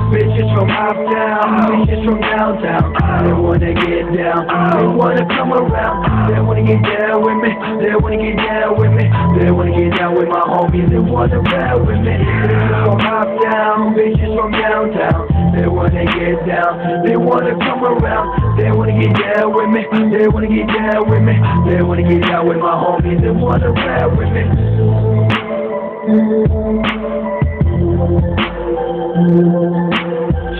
Bitches from uptown, bitches from downtown, they wanna get down, they wanna come around, they wanna get down with me, they wanna get down with me, they wanna get down with my homies, they wanna ride with me. Bitches from uptown, bitches from downtown, they wanna get down, they wanna come around, they wanna get down with me, they wanna get down with me, they wanna get down with my homies, they wanna ride with me.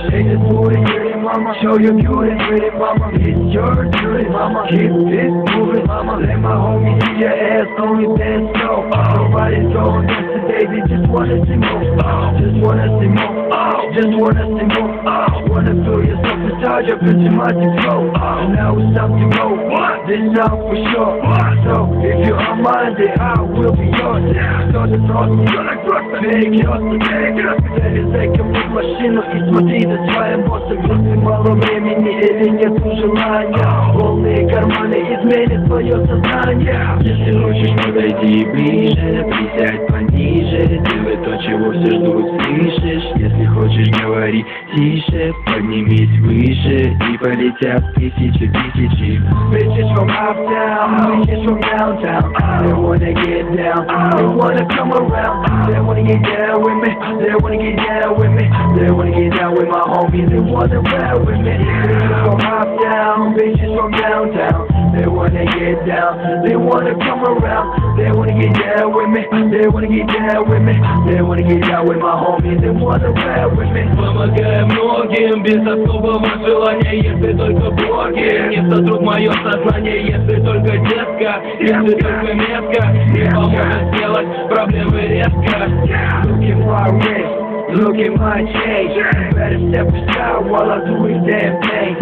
Shake this booty, pretty mama. Show your beauty, pretty mama. It's yours, pretty mama. Keep this moving, mama. Let my homies see your ass on me dance slow. Nobody's going dance today, they just wanna see more. Just wanna see more. Just wanna see more. Wanna feel yourself inside your bitch, you might go. Now it's time to go. This time for sure. So if you're on mine, then I will be yours. Start to cross me, перекресток машину и смотри за своим боссом. Просто мало времени или нету желания. Полные карманы изменят твое сознание. Если хочешь, подойди ближе, присядь пониже, делай то, чего все ждут, слышишь? Если хочешь, говори тише, поднимись выше и полетят тысячи. Bitches from uptown, bitches from downtown, they wanna get down, they wanna come around, they wanna get down with me, they wanna get down with me, they wanna get down with my homies, they wanna ride with me. Bitches from uptown, bitches from downtown, they wanna get down, they wanna come around, they wanna get down with me, they wanna get down with me, they wanna get down with my homies, they wanna ride with me. Помогаем многим без особого желания, если только боги не сотрут мое сознание, если только детка, если только метка не поможет сделать проблемы резко. Look at my change. You better step aside while I do this damn thing.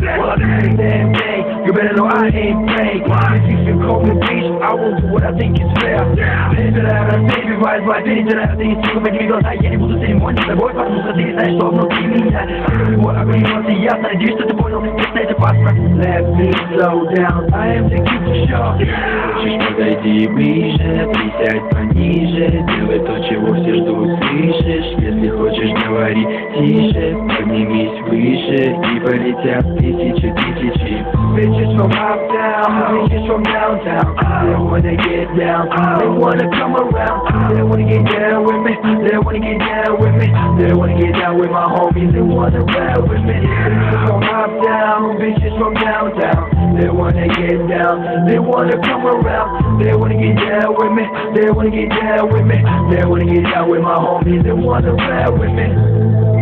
You better know I ain't playing. If you feel cold and patient, I will do what I think is fair. Перебираю на себе, вайс, перетираю, ты тихо подними глаза. Я не буду церемонить с тобой, потому что ты знаешь, что внутри меня. Любой огонь, я надеюсь, что ты понял, если это паспорт. Let me slow down, I am the kid for sure. Хочешь, подойди ближе, присядь пониже, делай то, чего все ждут, слышишь? Если хочешь, говори тише, поднимись выше и полетят тысячи. Bitches from uptown, bitches from downtown, they wanna get down, they wanna come around, they wanna get down with me, they wanna get down with me, they wanna get down with my homies, they wanna ride with me. Bitches from uptown, bitches from downtown, they wanna get down, they wanna come around, they wanna get down with me, they wanna get down with me, they wanna get down with my homies, they wanna ride with me.